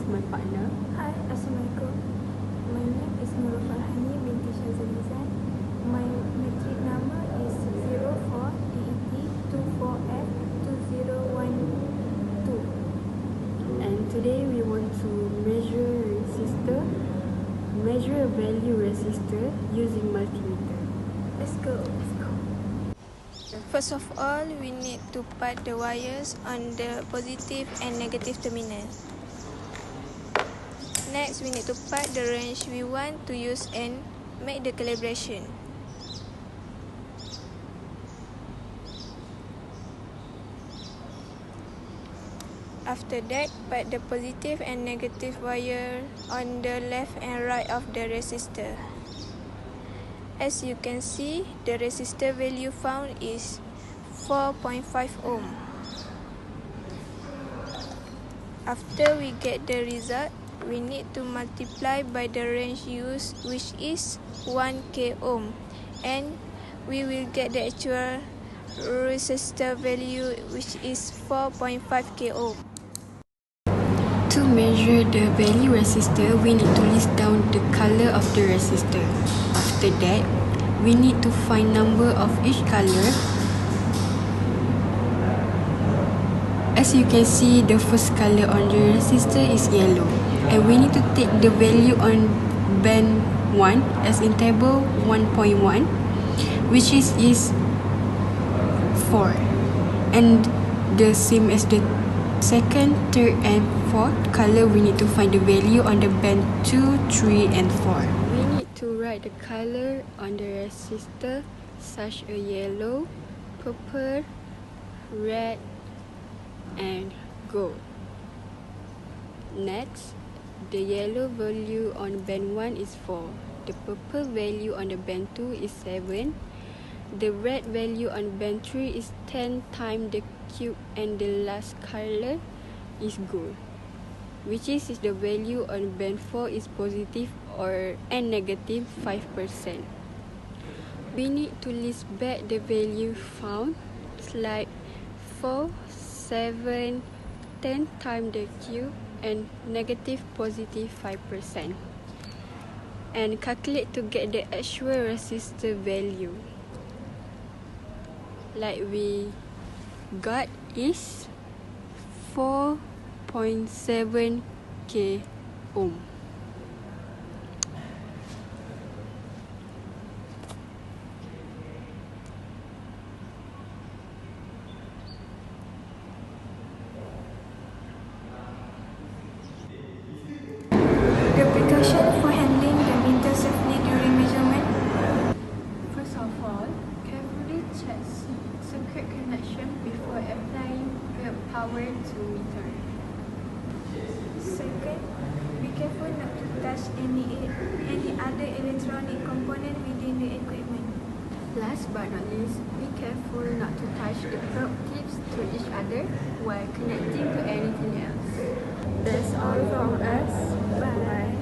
my partner. Hi, Assalamualaikum. My name is Nurul Farhani binti Shazalizan. My metric number is 04DET24F2012. And today we want to measure a value resistor using multimeter. Let's go. First of all, we need to put the wires on the positive and negative terminal. Next, we need to put the range we want to use and make the calibration. After that, put the positive and negative wire on the left and right of the resistor. As you can see, the resistor value found is 4.5 ohm. After we get the result, we need to multiply by the range used, which is 1 k ohm, and we will get the actual resistor value, which is 4.5 k ohm. To measure the value resistor, we need to list down the color of the resistor. After that, we need to find number of each color. As you can see, the first color on the resistor is yellow, and we need to take the value on band 1 as in table 1.1, which is 4, and the same as the second, third and fourth color, we need to find the value on the band 2, 3 and 4. We need to write the color on the resistor such as yellow, purple, red and gold. Next, the yellow value on band 1 is 4. The purple value on the band 2 is 7. The red value on band 3 is 10 times the cube, and the last color is gold, which is the value on band 4 is positive and negative 5%. We need to list back the value found, like 4, 7, 10 times the cube and negative positive 5%, and calculate to get the actual resistor value. Like we got is 4.7 k ohm. The precaution for handling the meter safely during measurement. First of all, carefully check circuit connection before applying power to meter. Second, be careful not to touch any other electronic component within the equipment. Last but not least, be careful not to touch the probe tips to each other while connecting to anything else. That's all from us. Bye.